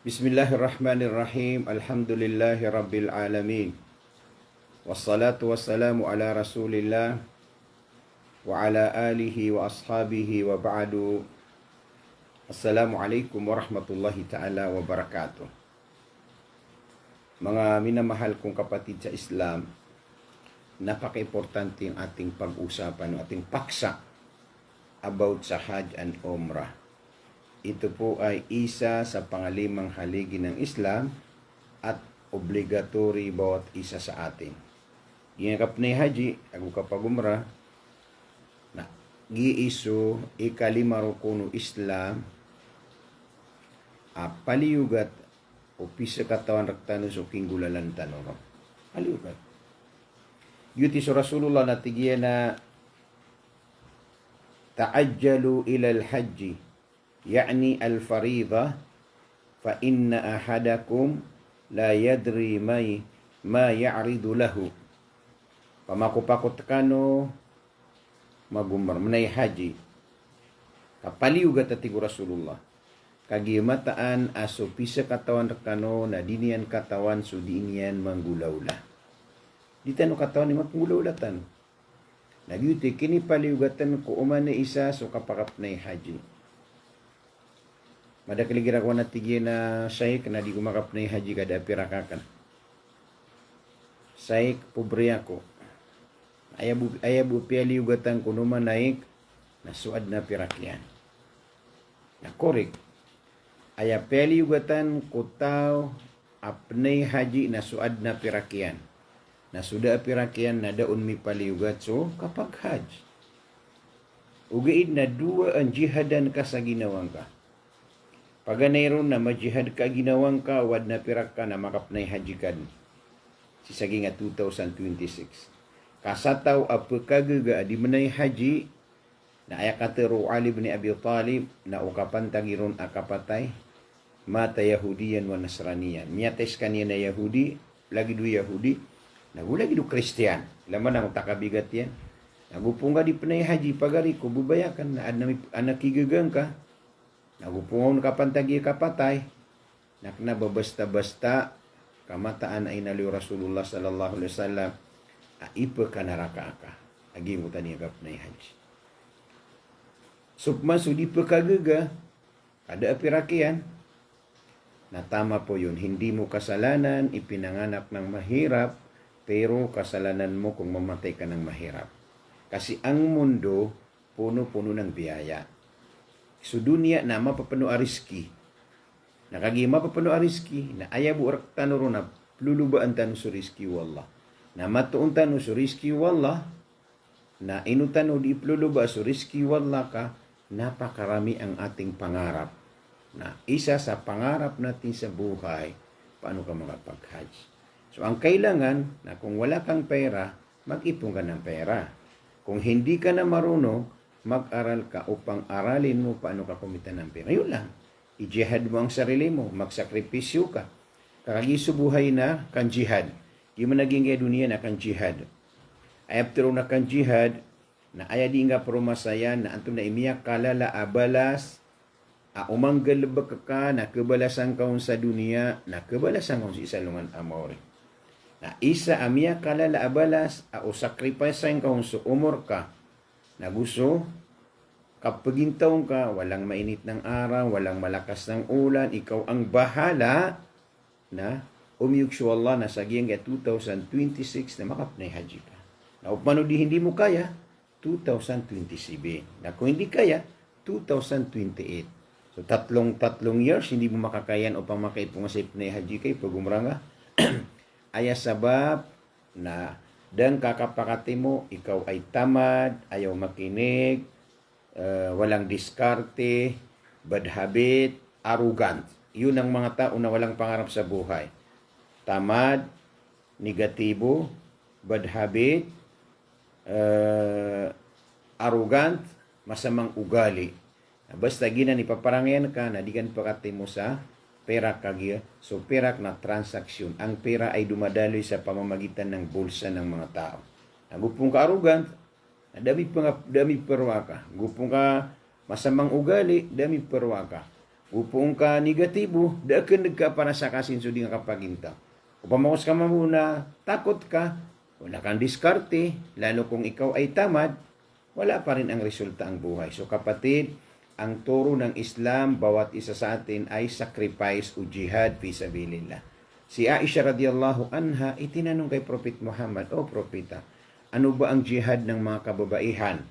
Bismillahirrahmanirrahim. Alhamdulillahi rabbil alamin. Wassalatu wassalamu ala Rasulillah wa ala alihi wa ashabihi wa ba'du. Assalamualaikum warahmatullahi ta'ala wabarakatuh. Mga minamahal kong kapatid sa Islam, napaka-importante ang ating pag-usapan, ating paksa about sa Hajj and Umrah. Ito po ay isa sa pangalimang haligi ng Islam at obligatory bawat isa sa atin. Ginagap na haji, ako kapag umrah, na giiso ikalima rukuno Islam, paliyugat o pisa katawan raktanos o kinggulalan tanong. Paliyugat. Yuti sa Rasulullah na tigyan na ta'ajjalu ilal hajji يعني الفريضة فإن أحدكم لا يدري ما يعرض له pamakupakot kano magumar manay haji kapaliugat atigo Rasulullah kagimataan aso pisa katawan kano na dinian katawan so diinyan manggulawla di tano katawan ni manggulawlatan nagyuti kini paliugatan ko umane isa so kapakap na haji. Madakaligira ko na tigyan na syayik na di kumakap na haji kada pirakakan. Syayik pobre ako. Ayabu piyali ugatan ko naman naik na suad na pirakyan. Na korek. Aya piyali ugatan ko tao apnay haji na suad na pirakyan. Na suda pirakyan na daon mi paliugat so kapag haj. Ugaid na dua ang jihadan ka sa ginawang ka. Paganayron na majihad ka ginawang ka, wad na pirak ka na makapnay hajikan. Sisagi nga 2026. Kasataw apakagaga di manay haji, na ayakatero Ali bin Abi Talib, na ukapan tagiron akapatay, mata Yahudiyan wa Nasraniyan. Miyates kanya na Yahudi, lagi do Yahudi, nagulagi do Kristiyan. Laman ang takabigat yan. Nagupong ka di panay haji, pagari ko, bubayakan na anak kigagang ka, nagupungon ka pantagi kapatay, nakna babasta-basta, kamataan ay naliw Rasulullah sallallahu alaihi wasallam, ipa ka naraka ka, agi mo taniyagap na haji. Supman sudi pa kagaga, kada apirakian, natama po yun, hindi mo kasalanan, ipinanganak ng mahirap, pero kasalanan mo kung mamatay ka ng mahirap. Kasi ang mundo, puno-puno ng biyaya. So dunia na mapapano ariski. Nakagi mapapano ariski na ayabu orak tanuro na lulubaan tanu sa riski wallah. Na matuon tanu sa riski wallah na inutano di pluluba sa riski wallah ka, napakarami ang ating pangarap. Na isa sa pangarap natin sa buhay, paano ka makapag-hajj. So ang kailangan na kung wala kang pera, mag-ipon ka ng pera. Kung hindi ka na marunong, mag-aral ka upang aralin mo paano ka kumita ng pera. Yun lang. I-jihad mo ang sarili mo. Magsakripisyo ka. Kakagiso buhay na kan jihad. Di mo naging kaya dunia na kan jihad. Ay after na kan jihad, na aya di nga promasaya na anto na imiyak kalala abalas, umanggal ba ka na kabalasan kaon sa dunia, na kabalasan kaon sa isalungan amore. Na isa amiyak kalala abalas, o sakripasan kaon sa umor ka, na gusto, kapag intaon ka, walang mainit ng araw, walang malakas ng ulan, ikaw ang bahala na umiyuksyo Allah na sa giyang 2026 na makapnay haji ka. Na upano di hindi mo kaya, 2027. Na kung hindi kaya, 2028. So tatlong years, hindi mo makakayan upang makaipong sa ipnay haji kay pag umranga. Aya sabab na dan kakapakati mo, ikaw ay tamad, ayaw makinig, walang diskarte, bad habit, arrogant. Yun ang mga tao na walang pangarap sa buhay. Tamad, negatibo, bad habit, arrogant, masamang ugali. Basta ginan ipaparangayan ka na di kan pakati mo sa pera kagya. So, pera na transaksyon. Ang pera ay dumadaloy sa pamamagitan ng bulsa ng mga tao. Nagupong ka arrogant, dami perwa ka. Gupong ka masamang ugali, dami perwa ka. Upuong ka negatibo, daakan ka para sa kasinsudi nga kapaginta. Upamangos ka mamuna, takot ka, wala kang diskarte, lalo kung ikaw ay tamad, wala pa rin ang resulta ang buhay. So kapatid, ang turo ng Islam, bawat isa sa atin ay sacrifice o jihad fisabilillah. Si Aisha radiyallahu anha, itinanong kay Prophet Muhammad, O Propeta, ano ba ang jihad ng mga kababaihan?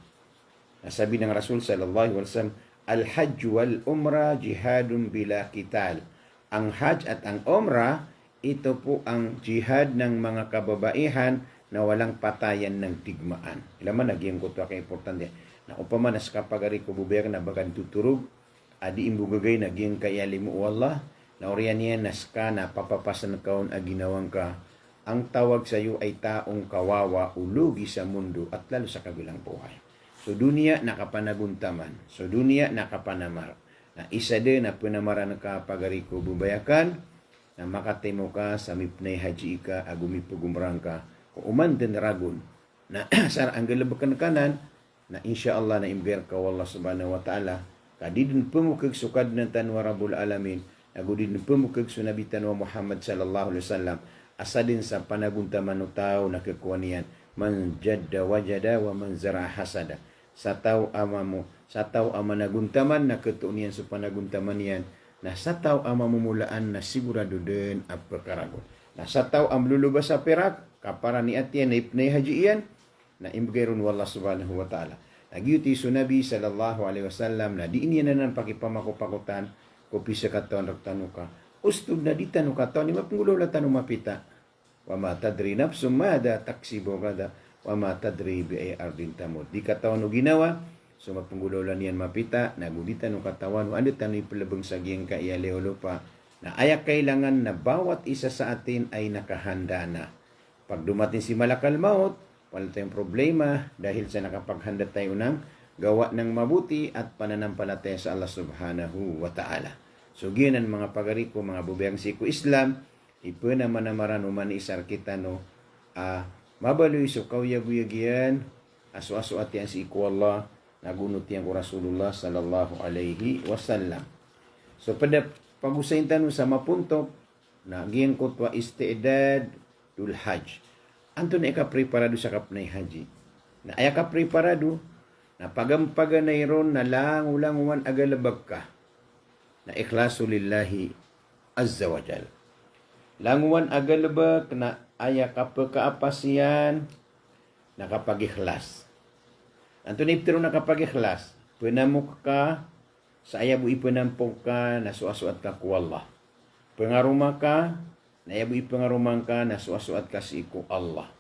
Nasabi ng Rasul sallallahu alaihi wasallam, Al-Hajj wal-Umrah jihadun bila kital. Ang Hajj at ang Umrah, ito po ang jihad ng mga kababaihan na walang patayan ng digmaan. Ilaman, naging ko ito kay importante. Na upama nas kapagari ko bubaya na bagan tuturog, adi imbugagay naging kayalimu Allah, na oriyan niya naska na papapasan kaon a ginawang ka. Ang tawag sa iyo ay taong kawawa, ulugi sa mundo at lalo sa kabilang buhay. So dunia nakapanaguntaman. So dunia nakapanamar. Na isa din na pinamaran ka pagariko bubayakan na makatemo ka sa mipnay haji ka agumi pagumrang ka kung uman din ragon na sar ang galabakan kanan na insyaallah na imber ka wallah subhanahu wa ta'ala kadidin pumukag sukad ng tanwa rabbul alamin agudin pumukag sunabitan wa Muhammad sallallahu alaihi wasallam asa din sa panaguntaman no tao na kakuanian man jadda wajada wa man zara hasada sa tao amamo sa tao ama naguntaman na ketunian sa panaguntaman yan na sa tao ama mumulaan na sigurado din ang pagkaragon na sa tao am lulubas sa perak kapara ni atiyan na ipnay haji iyan na imbagayron wallah subhanahu wa ta'ala nagyuti so Nabi sallallahu alaihi wasallam na di niya na nang pakipamakupakutan ko pisa katon raktano ka ustod na di tanong katon ni mapunggulo la tanong mapita wa ma tadri nafsum mada taksibo gada wa ma tadri bi ay ardin tamud di katawan no ginawa so mapunggulo la niyan mapita naguditan no katawan ano tanoy pelebeng sa giyang ka iya leolupa na ayak kailangan na bawat isa sa atin ay nakahanda na pag dumating si malakal maut wala tayong problema dahil sa nakapaghanda tayo ng gawa ng mabuti at pananampalataya sa Allah subhanahu wa ta'ala. So ginan mga pagariko, mga bubiyang siku Islam, ipo na manamaran uman isar kita no, mabaloy so kawyag-yagyan, aso-aso at yan si iku Allah, nagunot yan ko Rasulullah sallallahu alaihi wasallam. So pada pag-usayin tanong sa mapuntok, na giyan ko twa istiedad dul hajj. Anto na ika-preparado sa kapnay haji. Na ay ka-preparado, na pagampaganay ron na lang ulang uman agalabag ka. Na ikhlasu lillahi azza wa jal. Languan agalabag na aya kapagkaapasyan nakapag-ikhlas. Anto na iptiro nakapag-ikhlas, pinamuk ka sa ayabu ipinampok ka na suasuat ka ku Allah. Pengaruma ka na ayabu ipangarumang ka na suasuat ka si iku Allah.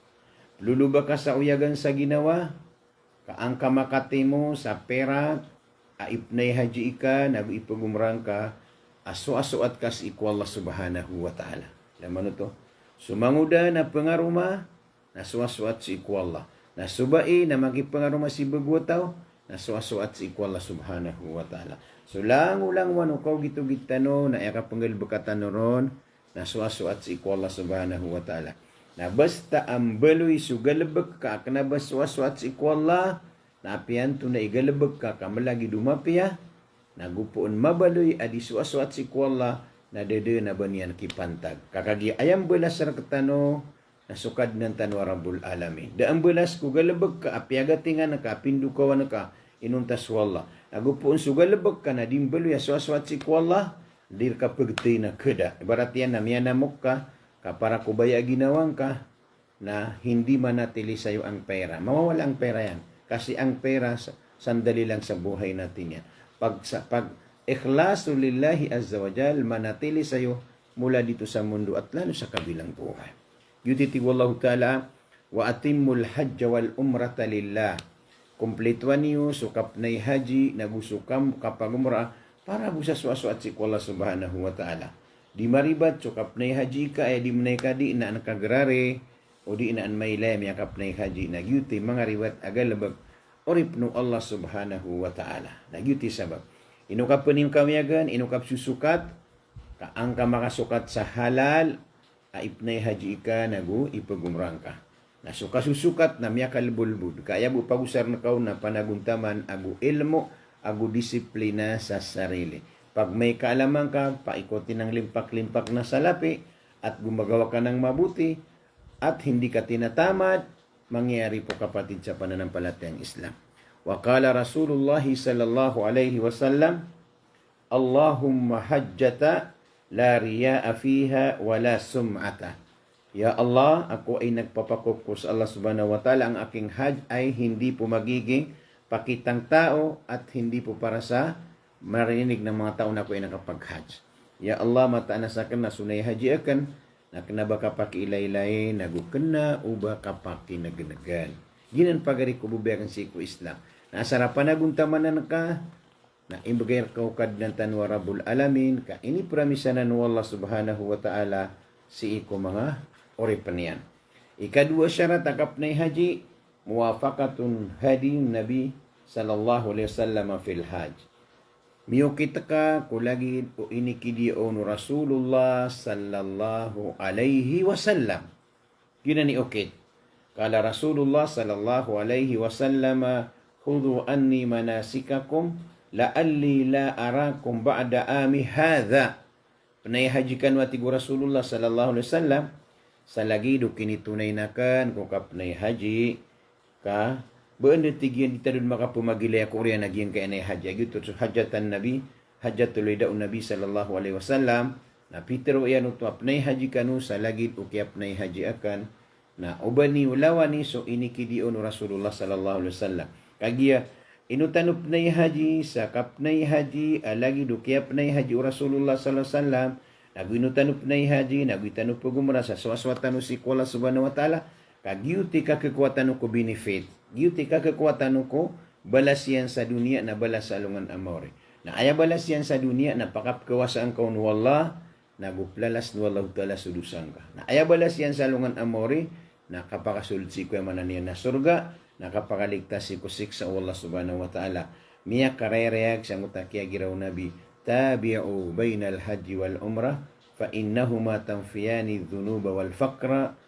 Luluba ka sa uyagan sa ginawa, kaangka makati mo sa pera, aipnay haji ka, nag-ipagumrang ka, aso-asoat ka si iku Allah subhanahu wa ta'ala. Laman ito, sumanguda na pangaruma, na suasuat si iku Allah. Na subai na magipangaruma si bagwataw, na suasuat si iku Allah subhanahu wa ta'ala. So lang-ulang wanukaw gitu-gitano, na ikapanggal bakatan ron, na suasuat si iku Allah subhanahu wa ta'ala. Na basta ang baloy sugalabag ka, kanaba suasuat si iku Allah, na apianto na igalabag ka, kamalagi dumapiya, nagupuon mabaloy, adi suasuat si iku Allah, na dede na banian kipantag. Kakagi ayam belas rakatano, na sukad ng tanwa rabbul alamin. Daang belas kugalabag ka, apiagatingan na ka, pindukawan na ka, inuntas wallah. Nagupuon sugalabag ka, na dimbaloy, suasuat si iku Allah, dir ka pagtay na kada. Ibarat yan na miyanamok ka, kapara kubaya ginawang ka, na hindi manatili sa'yo ang pera. Mawawala ang pera yan. Kasi ang pera, sandali lang sa buhay natin yan. Pag ikhlasu lillahi azza wa jal, manatili sa'yo mula dito sa mundo at lalo sa kabilang buhay. Yuditi wallahu ta'ala, wa atimmul hajja wal umrata lillah. Kompletuan niyo, sukap na haji, nagusukam kapag umrah, para busa suaso at si Allah subhanahu wa ta'ala. Di maribat, sukap na haji ka, di manay ka, di inaan kagrare, o di inaan may layam, yakap na haji, nagyuti, mga riwat, agalabag, oripno Allah subhanahu wa ta'ala. Nagyuti sabab. Inukap panim kamiyagan, inukap susukat, kaang ka makasukat sa halal, aipnay haji ka, nagu ipagumrang ka. Nasuka susukat na miyakal bulbud, kaya bu pagusar na kau na panaguntaman, agu ilmo, agu disiplina sa sarili. Pag may kaalaman ka, paikutin ng limpak-limpak na salapi at gumagawa ka ng mabuti at hindi ka tinatamad, mangyayari po kapatid sa pananampalatayang Islam. Wa qala Rasulullah sallallahu alaihi wasallam, Allahumma hajjata la riya'a fiha wa la sum'ata. Ya Allah, ako ay nagpapakupko sa Allah subhanahu wa ta'ala. Ang aking hajj ay hindi po magiging pakitang tao at hindi po para sa marinig ng mga tao na ako ay nakapag-hajj. Ya Allah, mataan na sa akin na sunay haji akan, na kanaba ka pakilaylay, nagukana, uba ka pakinaganagan. Ginan pagari ko bubiyakan si ko Islam. Nasarapan na guntamanan ka, na imbagay ka ukad ng tanwa Rabbul Alamin, ka ini pramisanan wa Allah subhanahu wa ta'ala si iko mga oripanian. Ikadua syarat akap na haji, muwafaqatun hadi Nabi sallallahu alaihi wasallam fil hajj. Miyo kita ka kulagi o inikidio no Rasulullah sallallahu alaihi wasallam. Ginani okit. Kala Rasulullah sallallahu alaihi wasallam, khudhu anni manasikakum la'alli la arakum ba'da ami hadha. Panayahajikan wa tigo Rasulullah sallallahu alaihi wasallam sa lagi do kinitunay nakan kung kapnay haji ka beun tigyan kita dun makapumagilay ako riyan nagyang kay anay haji gitu so hajatan nabi hajatul wadaun nabi sallallahu alaihi wasallam na pitero yan uto apnay haji kanu sa lagi ukiapnay haji akan na ubani ulawani so inikidion Rasulullah sallallahu alaihi wasallam kagiya inutanop na haji sa kapnay haji alagi dukiapnay haji Rasulullah sallallahu alaihi wasallam naguinutanop na haji naguitanop pagumra sa swaswatan si Allah subhanahu wa ta'ala kagiuti ka kekuatan ko benefit giuti ka kekuatan ko balas yan sa dunia na balas sa alungan amore na aya balas yan sa dunia na pakapkawasaan ka wallah naguplalas wallahu ta'ala sudusang ka na aya balas yan sa alungan amore na kapakasulod si ko mananiyan na surga na kapakaligtas si kusik sa Allah subhanahu wa ta'ala miya karayarayag sa mutakiya giraw nabi tabi'u bainal haji wal umrah fa innahuma tanfiyani dhunuba wal faqra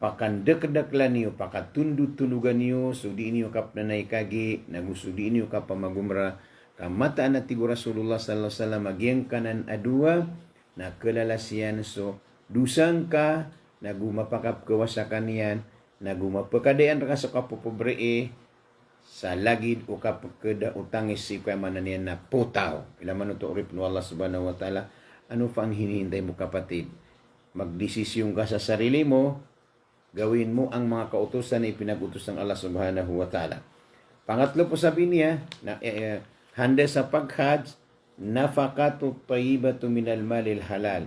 pakandek-deklan niyo, pakatundut-tulugan niyo, sudi niyo kap nanay kagi, nagusudi niyo kap pamagumra, kamataan na tigo Rasulullah sallallahu alaihi wasallam, magyang kanan adua, na kelalasian so, dusang ka, nagumapakap kawasakan yan, nagumapakadayan ka sa kapupobre sa lagid o kapakada utangis si kaya manan yan na putaw. Ilaman ito urip no Allah subhanahu wa ta'ala, ano pa ang hinihintay mo kapatid? Magdesisyon ka sa sarili mo, gawin mo ang mga kautusan na ipinag-utos ng Allah subhanahu wa ta'ala. Pangatlo po sabi niya, na handa sa pag-hajj, nafaqatu tayyibatu minal malil halal.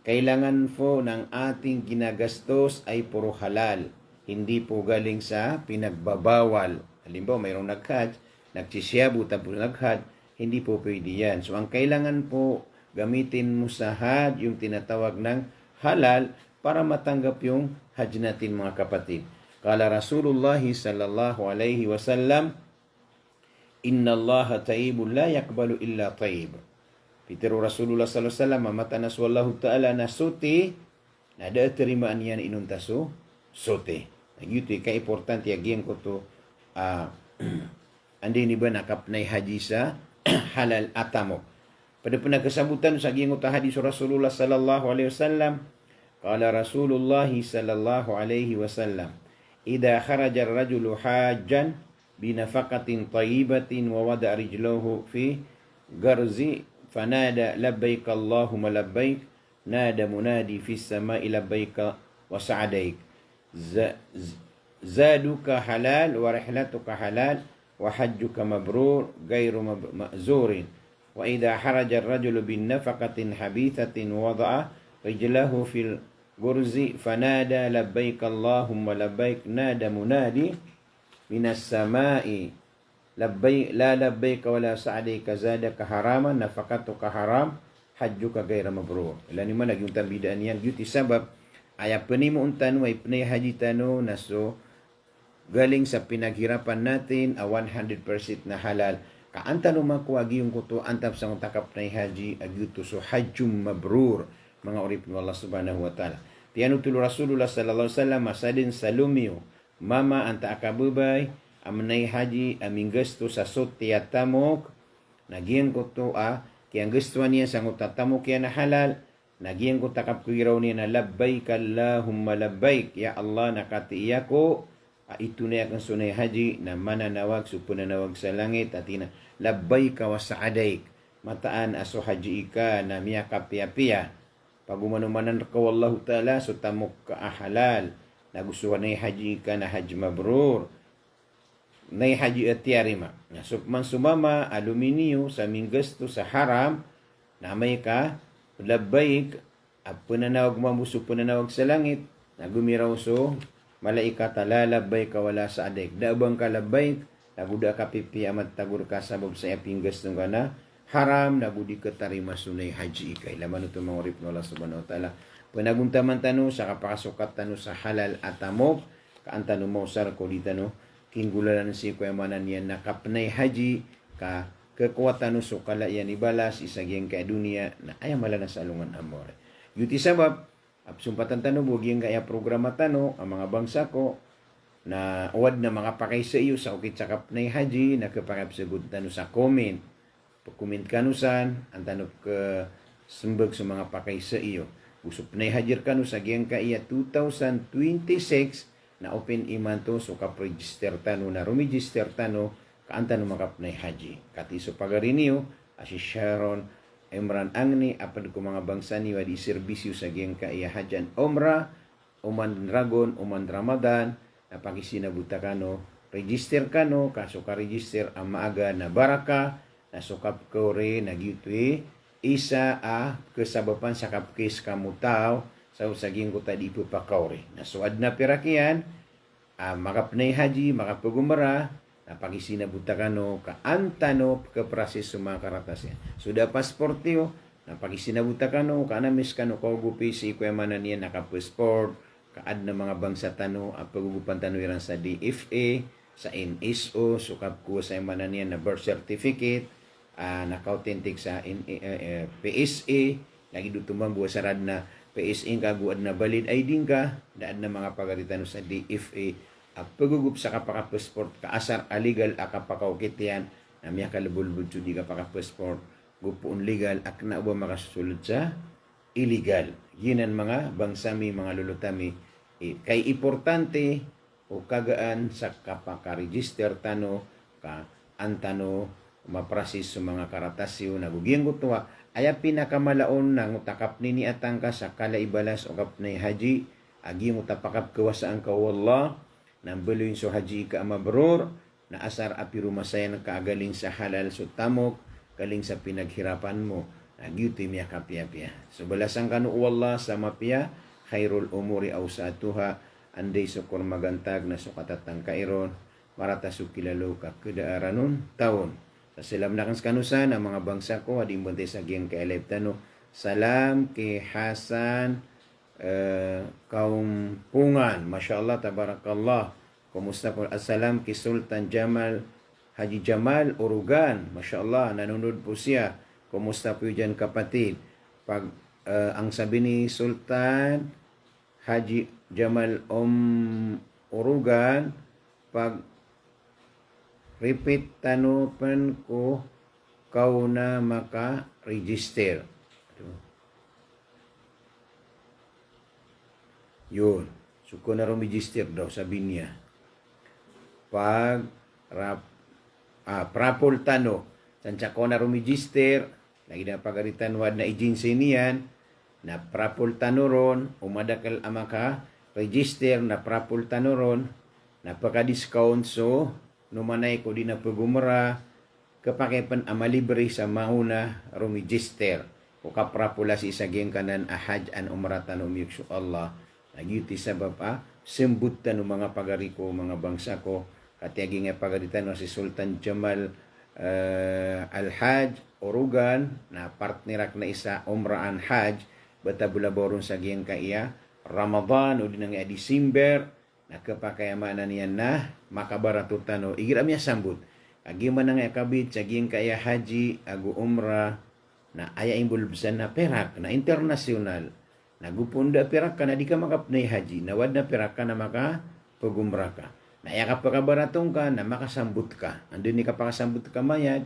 Kailangan po ng ating ginagastos ay puro halal. Hindi po galing sa pinagbabawal. Halimbawa, mayroong nag-hajj, nagsisyabu tapos nag-hajj, hindi po pwede yan. So, ang kailangan po gamitin mo sa hajj, yung tinatawag ng halal, para matanggap yung hajj natin mga kapatid. Kala Rasulullah sallallahu alaihi wasallam, Inna Allah taibun la yakbalu illa taib. Pitero Rasulullah sallallahu alaihi wasallam, matanas wallahu ta'ala na suti, na ada terimaan yan inuntaso, suti. Nagyuti, ka-importante yagyan ko to, andi ni ba nakapnay haji sa halal atamo. Pada penagkasabutan sa giyang hadis Rasulullah sallallahu alaihi wasallam, Qala Rasulullah sallallahu alaihi wasallam, Idza kharaja ar-rajulu hajjan binafaqatin tayyibatin wa wada rijlahu fi garzi fanada labbaik Allahumma labbaik nada munadi fi samai labbaik wa sa'adaik zaduka halal wa rihlatuka halal wa hajjuka mabrur ghairu ma'zurin wa idza kharaja ar-rajulu bin nafaqatin habithatin wada'a rijlahu fil gurzi fanada labbaik Allahumma labbaik nada munadi minas samai labbaik la labbaik wala sa'daika zadaka haraman nafaqatuka haram hajjuka gaira mabrur. Ilan ni man yung tambidaan yan yuti sabab aya penimo untan way penay haji tano naso galing sa pinaghirapan natin a 100% na halal kaanta no makuagi yung kuto antap sa takap na haji agyuto so hajjum mabrur mga urip ng Allah subhanahu wa ta'ala. Tiyan utulo Rasulullah sallallahu alaihi wasallam masadin salumio mama anta akabubay amanay haji aming gasto sa sot tiyatamok nagyang ko to kaya gusto niya sa ngutatamu kaya na halal, nagyang ko takap kuiraw niya na labbaik Allahumma labbaik, ya Allah nakatiya ko, itunay akong sunay haji na mananawag, supunanawag sa langit, at ina, labbaik wa sa'adaik, mataan aso haji ika na miya kapya-pya, pag umanumanan ka wallahu ta'ala, so tamok ka halal, nagustuhan na haji ika na haji mabrur, na haji at yarima. Sukman sumama, aluminio, sa minggasto, sa haram, na may ka, labbaik, at punanawag mamuso, punanawag sa langit, nagumiraw so, malaika tala, labbaik ka wala sa adik. Daabang ka labbaik, naguda ka pipi amat tagur ka sabab sa iyaping gasto ka na, haram, nagudi ka tarima sunay haji ikay. Laman ito mga rip na Allah subhanahu wa ta'ala. Panaguntaman tano, sa kapakasukat tano sa halal at amok, kaantano mo sar ko di tano, kinggulalan si kuya manan yan nakapnay haji ka kekuatan so kala yan ibalas isagyang ka dunia na ayaw malana sa alungan amore. Yuti sabab sumpatan tano bugyang kaya programa tano ang mga bangsa ko na uwad na mga pakay sa iyo sa ukit sa kapnay haji na kapakap sa good tano sa comment. Pag-comment kanusan ang tanong ka sumbag sa mga pakay sa iyo. Usop na hajir kanu sa gyang ka iya 2026 na open iman to so kap-register tano na rumigister tano kaanta no makapnay haji. Kati so pagariniyo asi Sharon Emran Angni apad ko mga bangsa ni wadi serbisyo sa gyang ka iya hajan umrah uman dragon uman Ramadan na pagisinabuta kano register kano kaso ka register ang maaga na baraka na sukap ko rin nagyutwi isa kasabapan sa kapkis kamutaw sa usaging ko tadi ipupakaw rin. Nasuad na pirakiyan, makapnay haji, makapagumara, napagisinabuta kano, kaantano, kaprasis mga karatasyan. Suda pasportiyo, napagisinabuta kano, kanamis kano, kaugupi si ikuya manan niya nakapasport, kaad na mga bangsa tano, pagugupan tano iran sa DFA, sa NSO, sukap ko sa manan niya na birth certificate, naka-authentic sa PSA, lagi dutumang buwa sarad na PSA kaguad na valid ID ka, daan na mga pagaritan sa DFA, pagugup sa kapaka-passport, kaasar illegal akapakaukit yan, na miya kalabulbud so di kapaka-passport, gupuon legal, ak na ba makasusulod sa illegal. Yinan mga bangsami, mga lulutami, kay importante o kagaan sa kapaka-register tano, ka antano, maprasis sa mga karatasyo, nagugiyang gutuwa, aya pinakamalaon na ngutakap nini atangka sa kalaibalas o kapnay haji, agi ngutapakap kawasaan ka wallah, nang beluin so haji ka mabrur, na asar api rumasayan kaagaling sa halal so tamok, galing sa pinaghirapan mo, nagyuti miya kapya-pya. So balasang kanu wallah sa mapya, khairul umuri awsatuha, anday so magantag na so katatang kairon, marata so kilalo ka kedaaranon taon. Sa silam na kanusan ang mga bangsa ko ading bantay sa giyang kaelep tano. Salam kay Hasan Kaumpungan. Masyaallah, tabarakallah. Kumusta po? Assalam kay Sultan Jamal Haji Jamal Urugan. Masyaallah, nanonood po siya. Kumusta po dyan kapatid? Pag ang sabi ni Sultan Haji Jamal Urugan, pag repeat tanupan ko kau na maka-register. Yun. So, kung na register daw, sabi niya. Pag prapol tano, sansya ko na register, lagi na pagaritan wad na agency niyan, na prapol tano ron, umadakal amaka, register na prapol tano ron, napaka-discount so, numanay ko din na pagumara kapakipan amalibre sa mauna rumigister o kaprapula si isaging kanan ahaj an umratan umyuksu Allah nagyuti sabab sembutan ng mga pagariko mga bangsa ko katiaging nga pagaritan si Sultan Jamal Al-Hajj Urugan na partnerak na isa umraan hajj bata bulaboron sa giyang kaiya Ramadan o din nga December nakapakayamanan niyan na makabaratutan o igiram niya sambut. Agi man nga kabit sa giyang kaya haji agu umrah na aya imbulbsan na perak na internasyonal. Nagupunda perak ka na di ka makapnay haji. Nawad na perak ka na maka pagumrah ka. Na aya ka pakabaratong ka na makasambut ka. Andun ni ka pakasambut ka mayad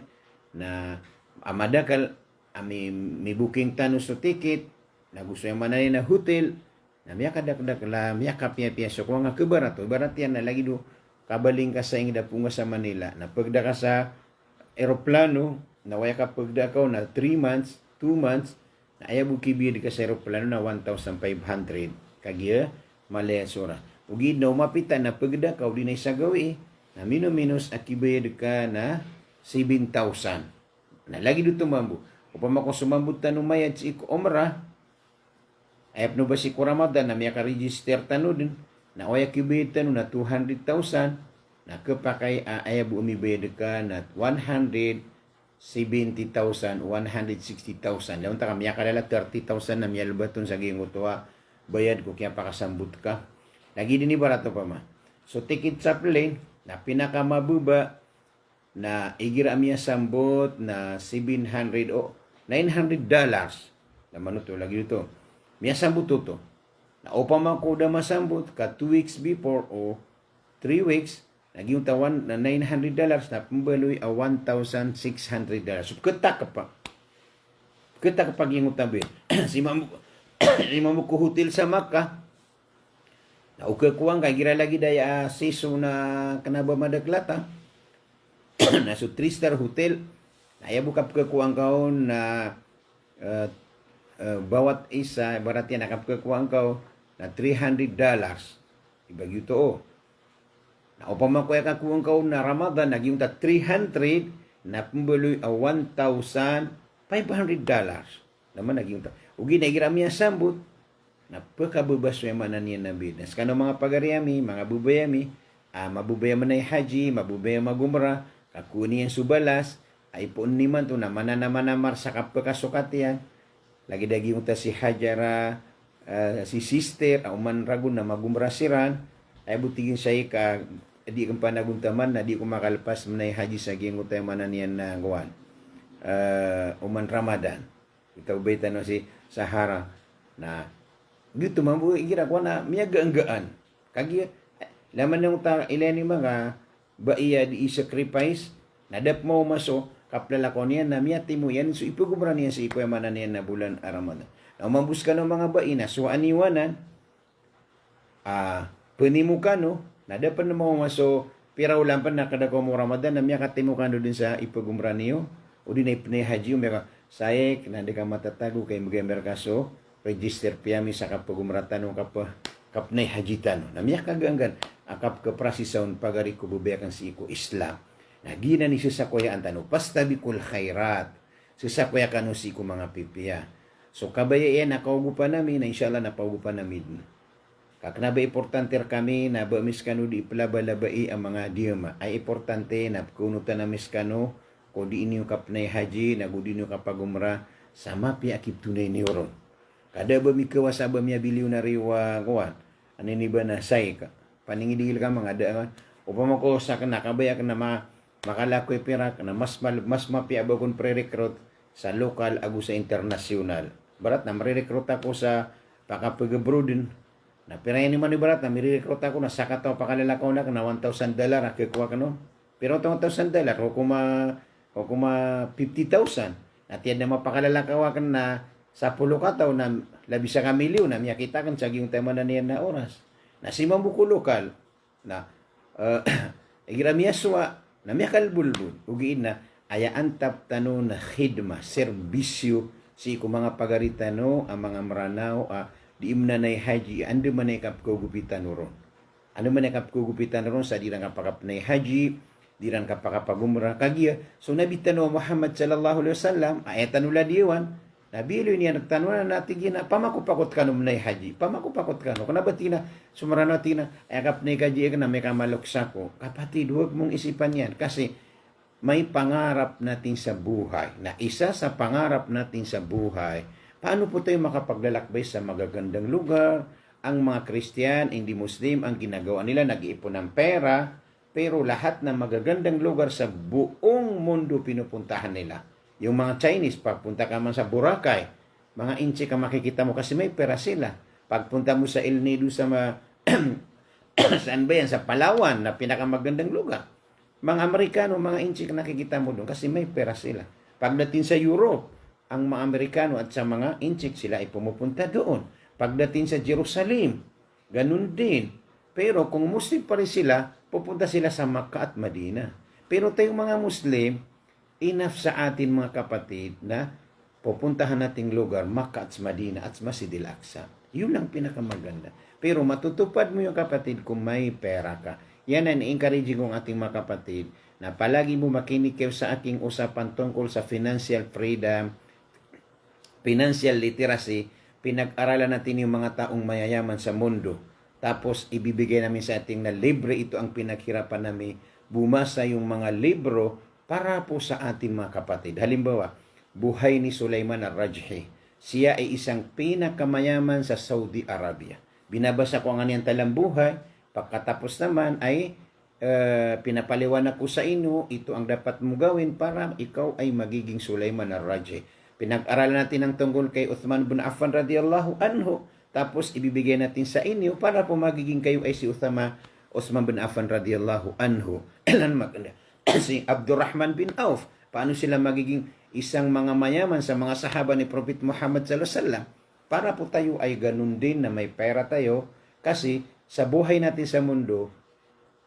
na amadakal may booking tano sa ticket, na gusto yung manay na hotel, na miya kadak-dak la, miya kapya-pya. So kung nga kabarato, barat yan na lagi do, kabaling ka sa ingda punga sa Manila, na pagda ka sa aeroplano, na waya ka pagda ka na 3 months, 2 months, na ayaw bukibid ka sa aeroplano na 1,500 kagya Malaya Sura. Ugid na umapitan na pagda ka, di na isagawi, na minus akibayad ka na 7,000. Na lagi dito mambu. Upama ko sumambut tanong mayad si Omra, ayap no ba si Ramadan na miya ka-register tanong din, na oya kibayad tanong na 200,000, na kapakay ayab umibayad ka na 170,000, 160,000. Lawan ta ka miya kalala 30,000 na miya lubaton sa gingutuwa, bayad ko kaya pakasambut ka. Lagi din ni barato pa ma. So ticket sa plane, na pinakamabuba, na igira miya sambot na 700 o $900. Naman ito, lagi dito. Miya sambot to. Na upama ko da masambot ka 2 weeks before o 3 weeks, lagi yung tawan na $900 na pambaloy a $1,600. So kita ka pa. Kita ka pag yung utabi. si mamu ko hotel sa Makkah, na ukakuang kay gira lagi daya siso na kanaba madaklata na so 3-star hotel na bukap kakuang kaon na bawat isa barat yan nakapkakuang kao na $300 ibagyo to o na upama ko kakuang kaon na Ramadan nagyong ta 300 na pumbuloy a $1,500 naman nagyong ta ugi na giramiya sambut na pagkabubas yung manan niya na bidas. Kano mga pagariami, mga bubayami, mabubaya man ay haji, mabubaya magumra, kakuni yung subalas, ay po ni man to na mananamar sa kapakasukat yan. Lagi dagi yung ta si Hajara, si sister, uman ragon na magumra siran, ay butigin siya ka, di kang panaguntaman na di ko makalpas man ay haji sa gingot tayo manan yan na gawan. Uman Ramadan. Ito ba ito si Sahara na dito mambu igira ko na miya gaanggaan kagi laman ng ta ilan mga baiya di sacrifice nadap mo maso kaplala ko niya na miya timo yan so ipugumra niya sa iko manan niya na bulan Ramadan na mambus ka ng mga baina so aniwanan penimukano nadap na mo maso piraw lampan na kada ko mo Ramadan na miya katimukano din sa ipugumra niyo o din ay haji umeka sayek na di ka matatago kay magamber kaso register piyami sa kapagumratan ng kapnay hajitan. Na miyak kaganggan, akap kaprasisaon pagari ko bubekan si iko Islam. Nagina ni sisakoyaan tanong, pastabikul khairat. Sisakoya kano si iko mga pipiya. So kabayayan, nakaugupan namin, na inshallah napaugupan namin. Kaknaba importante kami, na bamis kano di palabalabai ang mga diyama. Ay importante, na kunutan na miskano, kung di inyo kapnay haji, na kung di inyo kapagumra, sama piya akip tunay ni Oron. Kada ba mi kawas ba mi biliw na riwa kuan ani ni ba na say ka paningidil ka mga daan upama ko sa nakabaya ka na makalakoy pera na mas mapia ba kun pre-recruit sa lokal ago sa internasyonal barat na mare-recruit ako sa pakapag-abroad na pera ni man barat na mire-recruit ako na sakataw pakalalakaw na $1,000 akikuha ka no pero $1,000 o kuma 50,000 at yan na mapakalalakaw ka na sa pulo kataw na labi sa kamilyo na miyakita kan sa yung tema na niyan na oras. Na si mambuko lokal na igramiyaswa na miyakalbulbul ugiin na ayaan tap tano na khidma, serbisyo si ko mga pagaritano ang mga maranaw di imna na haji ando man ay kapkugupitan ron. Ano man ay kapkugupitan ron sa dirang kapakap na haji dirang kapakapagumra kagiya. So nabitano Muhammad sallallahu alaihi wasallam ayatan ula diwan nabilo niya nagtanong na natin gina pamakupakot ka nung haji pamakupakot ka no kuna batina sumarano tina ayakap na kaji na may kamaloksa ko kapatid huwag mong isipan yan kasi may pangarap natin sa buhay na isa sa pangarap natin sa buhay paano po tayo makapaglalakbay sa magagandang lugar ang mga Christian hindi Muslim ang ginagawa nila nag-iipon ng pera pero lahat ng magagandang lugar sa buong mundo pinupuntahan nila. Yung mga Chinese, pagpunta ka man sa Boracay, mga inchi ka makikita mo kasi may pera sila. Pagpunta mo sa El Nido sa saan ba yan? Sa Palawan na pinakamagandang lugar. Mga Amerikano, mga inchi ka nakikita mo doon kasi may pera sila. Pagdating sa Europe, ang mga Amerikano at sa mga Inchik, sila ay pumupunta doon. Pagdating sa Jerusalem, ganun din. Pero kung Muslim pa rin sila, pupunta sila sa Makkah at Madina. Pero tayong mga Muslim, enough sa atin mga kapatid na pupuntahan nating lugar, Makkah at Madina at Masjid al-Aqsa. Yun ang pinakamaganda. Pero matutupad mo yung kapatid kung may pera ka. Yan ang encouraging kong ating mga kapatid na palagi mo makinig kayo sa aking usapan tungkol sa financial freedom, financial literacy. Pinag-aralan natin yung mga taong mayayaman sa mundo. Tapos ibibigay namin sa ating na libre, ito ang pinaghirapan namin, bumasa yung mga libro para po sa ating mga kapatid. Halimbawa, Buhay ni Sulaiman al-Rajhi. Siya ay isang pinakamayaman sa Saudi Arabia. Binabasa ko ang kanyang talambuhay. Pagkatapos naman ay pinapaliwanag ko sa inyo, ito ang dapat mo gawin para ikaw ay magiging Sulaiman al-Rajhi. Pinag-aralan natin ang tungkol kay Uthman bin Affan radiyallahu anhu. Tapos ibibigay natin sa inyo para po magiging kayo ay si Uthman bin Affan radiyallahu anhu. Si Abdurrahman bin Auf. Paano sila magiging isang mga mayaman sa mga sahaba ni Prophet Muhammad sallallahu alaihi wasallam? Para po tayo ay ganun din na may pera tayo, kasi sa buhay natin sa mundo,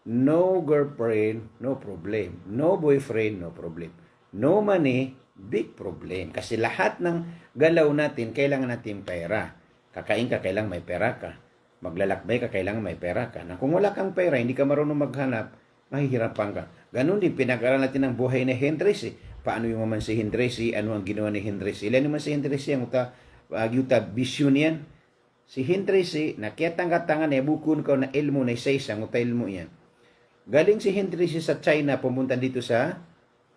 no girlfriend, no problem. No boyfriend, no problem. No money, big problem. Kasi lahat ng galaw natin, kailangan natin pera. Kakain ka, kailangan may pera ka. Maglalakbay ka, kailangan may pera ka. Na kung wala kang pera, hindi ka marunong maghanap, mahihirapan ka. Ganun din, pinag-aralan natin ang buhay ni Henry C. Paano yung naman si Henry C? Ano ang ginawa ni Henry C? Ilan naman si Henry C? Ang yuta bisyon yan. Si Henry C, nakiyatang-katangan na bukun ko na ilmo na isa-isa, ang ilmo yan. Galing si Henry C sa China, pumunta dito sa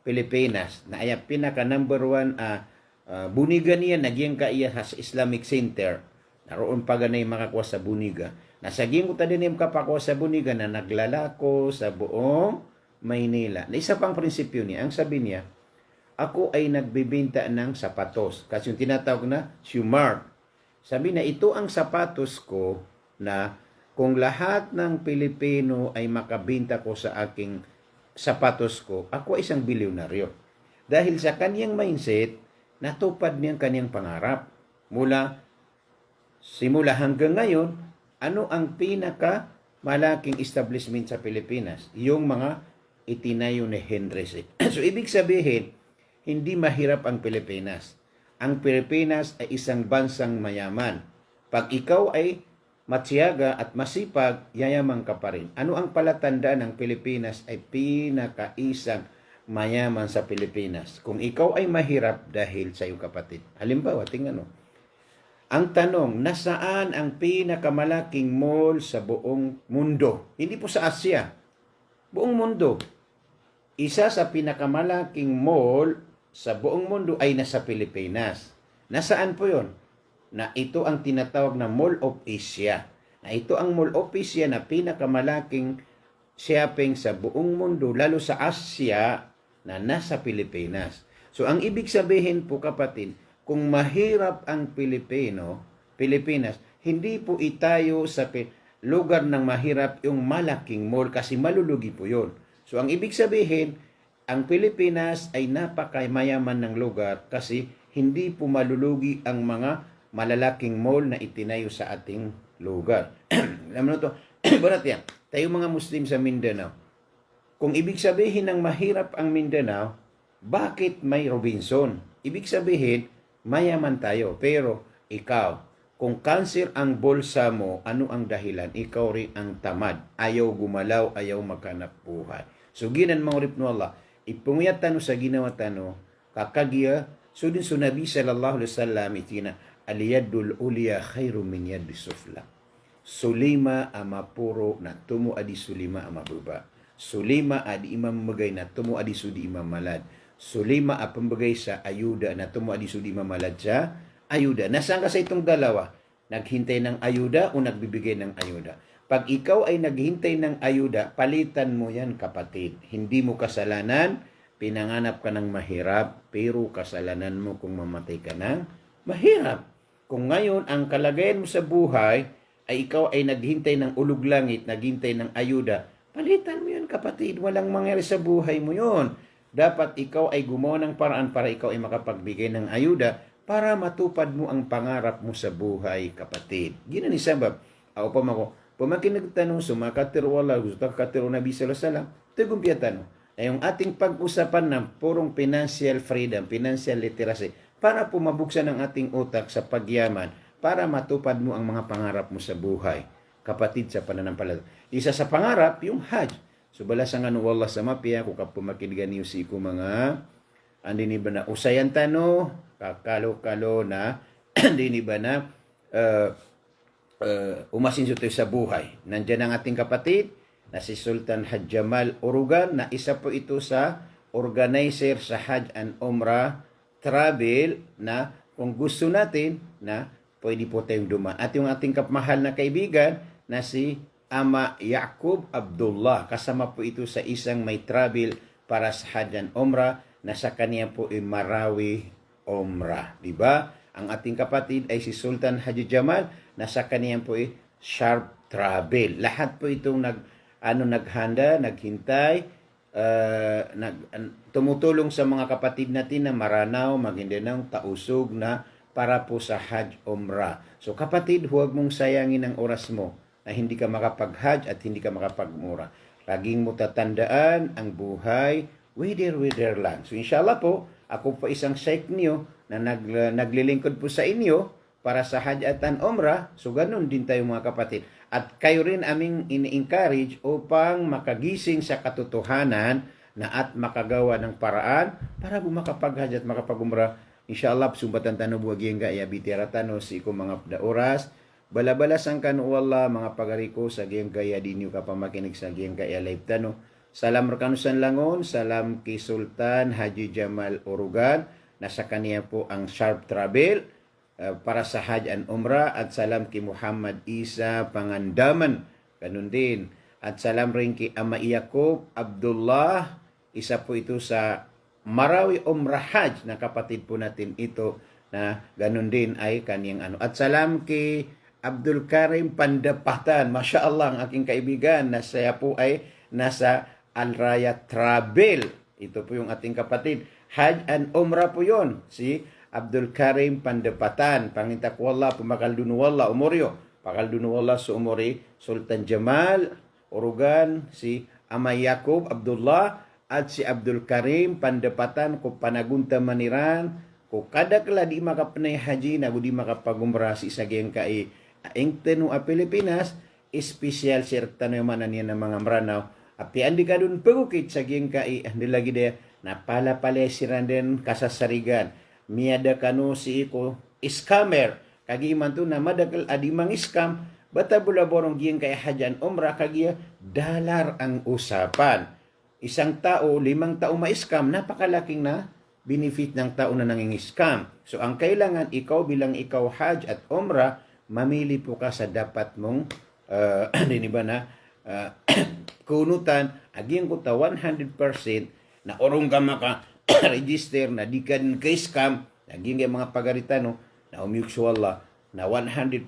Pilipinas. Na ay pinaka number 1 buniga niya, nagyang kaiya sa Islamic Center. Naroon pa ganay makakuha sa buniga. Nasaging ko din yung kapakuha sa buniga na naglalako sa buong Maynila. Na isa pang prinsipyo niya, ang sabi niya, ako ay nagbibenta ng sapatos. Kasi yung tinatawag na Shumart. Sabi na ito ang sapatos ko na kung lahat ng Pilipino ay makabenta ko sa aking sapatos ko, ako ay isang bilyonaryo. Dahil sa kanyang mindset, natupad niya ang kanyang pangarap. Simula hanggang ngayon, ano ang pinaka malaking establishment sa Pilipinas? Yung mga itinayo ni Henry C. So, ibig sabihin, hindi mahirap ang Pilipinas. Ang Pilipinas ay isang bansang mayaman. Pag ikaw ay matsiyaga at masipag, yayaman ka pa rin. Ano ang palatandaan ng Pilipinas ay pinakaisang mayaman sa Pilipinas? Kung ikaw ay mahirap dahil sa iyong kapatid. Halimbawa, tingnan mo. Ang tanong, nasaan ang pinakamalaking mall sa buong mundo? Hindi po sa Asia. Buong mundo. Isa sa pinakamalaking mall sa buong mundo ay nasa Pilipinas. Nasaan po yon? Na ito ang tinatawag na Mall of Asia. Na ito ang Mall of Asia na pinakamalaking shopping sa buong mundo, lalo sa Asia na nasa Pilipinas. So ang ibig sabihin po kapatid, kung mahirap ang Pilipinas, hindi po itayo sa lugar ng mahirap yung malaking mall kasi malulugi po yun. So ang ibig sabihin, ang Pilipinas ay napakamayaman ng lugar kasi hindi po malulugi ang mga malalaking mall na itinayo sa ating lugar. Alam mo to, barat yan, tayo mga Muslim sa Mindanao. Kung ibig sabihin ng mahirap ang Mindanao, bakit may Robinson? Ibig sabihin, mayaman tayo. Pero ikaw, kung cancer ang bulsa mo, ano ang dahilan? Ikaw rin ang tamad. Ayaw gumalaw, ayaw maghanap buhay. So, ginan mga rip no Allah, ipungiyat tano sa ginawa tano, kakagiya, so din so Nabi sallallahu alaihi wasallam, itina, aliyadul uliya khairu min yadi sufla. Sulima amapuro na tumo adi sulima amababa. Sulima adi imam magay na tumo adi sudi imam malad. Sulima apambagay sa ayuda na tumo adi sudi imam malad sa ayuda. Nasaan ka sa itong dalawa? Naghintay ng ayuda o nagbibigay ng ayuda? Pag ikaw ay naghintay ng ayuda, palitan mo yan kapatid. Hindi mo kasalanan, pinanganap ka ng mahirap, pero kasalanan mo kung mamatay ka ng mahirap. Kung ngayon ang kalagayan mo sa buhay ay ikaw ay naghintay ng ulog langit, naghintay ng ayuda, palitan mo yan kapatid. Walang mangyari sa buhay mo yon. dapat ikaw ay gumawa ng paraan para ikaw ay makapagbigay ng ayuda para matupad mo ang pangarap mo sa buhay, kapatid. Gina ni sabab, ako pa mako, pamakin nagtanong, sumakatir wala, gusto katir Nabi sallallahu alaihi wasallam, tagumpiya tanong, na yung ating pag-usapan ng purong financial freedom, financial literacy, para po mabuksan ang ating utak sa pagyaman, para matupad mo ang mga pangarap mo sa buhay, kapatid, sa pananampalataya. Isa sa pangarap, yung Hajj. So bala sa nga wallah sa mapya, kung kapumakiligan niyo si ko mga, andi ni ba na usayan tano, kakalo-kalo na, andi ni ba na, umasin tayo sa buhay. Nandiyan ang ating kapatid, na si Sultan Haj Jamal Urugan, na isa po ito sa organizer sa Hajj and Umrah Travel, na kung gusto natin, na pwede po tayong dumaan. At yung ating kapmahal na kaibigan, na si Ama Yaqub Abdullah. Kasama po ito sa isang may travel para sa Hajj and Umrah, na sa kanya po ay Marawi Umrah. Diba? Ang ating kapatid ay si Sultan Haji Jamal, na sa kanya po ay Sharp Travel. Lahat po itong naghanda, naghintay, tumutulong sa mga kapatid natin na Maranao, Maguindanao, Tausug na para po sa Hajj Umrah. So kapatid, huwag mong sayangin ang oras mo na hindi ka makapag-Hajj at hindi ka makapag-Umrah. Laging mo tatandaan ang buhay, wither lang. So inshallah po, ako po isang sheikh niyo na naglilingkod po sa inyo para sa Hajj at Umrah. So ganun din tayo mga kapatid. At kayo rin aming ini-encourage upang makagising sa katotohanan na at makagawa ng paraan para makapag-Hajj at makapag-Umrah. Inshallah, sumbatan tano buwag yung gaya bitira tano si ko mga oras. Balabalas ang kanu Allah mga pagariko sa gayang gaya dinyo kapamakinig sa gayang gaya live tano. Salam rekanusan langon, salam kay Sultan Haji Jamal Urugan, na sa kaniya po ang Sharp Travel para sa Hajj and Umrah, at salam kay Muhammad Isa Pangandaman, ganun din. At salam rin kay Ama Yaqub Abdullah, isa po ito sa Marawi Umrah Hajj, na kapatid po natin ito, na ganun din ay kaniyang ano. At salam kay Abdul Karim Pandapatan, Masya Allah, ang aking kaibigan, na siya po ay nasa Al-Raya Travel. Ito po yung ating kapatid. Hajj and Umrah po yun. Si Abdul Karim Pandapatan. Pangintakwala, pumakaldunwala, umoryo. Pakaldunwala sa umori, Sultan Jamal Urugan, si Ama Yaqub Abdullah, at si Abdul Karim Pandapatan, ko panagunta maniran, ko kadakla di makapanay haji, na di makapagumrah si isagayang kai aing tenu a Pilipinas, espesyal sirta no manan niya ng mga mranaw. Api andi ka dun pagukit sa giyang kai, andi lagi de napala-palesiran din kasasarigan. Miyada kano si iko scammer. Kagi man to na madakal adimang scam, bata bula borong giyang kay Hajj and Umrah, kagiya dalar ang usapan. Isang tao, 5 tao ma-scam, napakalaking na benefit ng tao na nanging-scam. So ang kailangan ikaw bilang ikaw Hajj at Umrah, mamili po ka sa dapat mong hindi ba na kunutan, aging ko ta 100% na orong ka maka-register na di ka kay scam, aging yung mga pagaritano na umukswala na 100%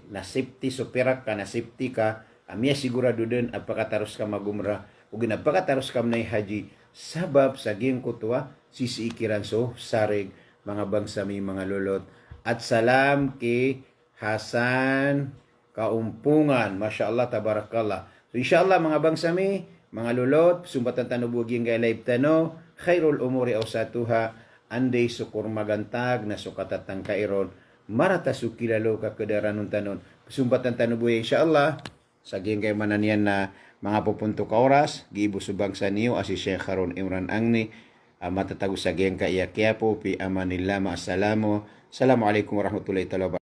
na safety, so perak ka na safety ka, amya sigurado din at pakataros ka magumra o ginapakataros ka na haji sabab sa giyang kutuwa sisiikiran so sarig mga bangsami mga lulot. At salam kay Hasan Kaumpungan, Masya Allah, Tabarakallah. So inshallah mga bangsami, mga lulot, sumbatan tanubog yung live tano, khairul umuri awsatuha, anday sukur magantag na sukatatang kairon, marata sukilalo ka kadaranun tanon. Sumbatan tanubog inshallah, sa giyang manan yan na mga pupunto ka oras, giibo subang sa niyo, asi Sheikh Harun Imran Angni, matatago sa giyang kaiyak kaya po, pi amanillah, maasalamo. Assalamualaikum warahmatullahi wabarakatuh.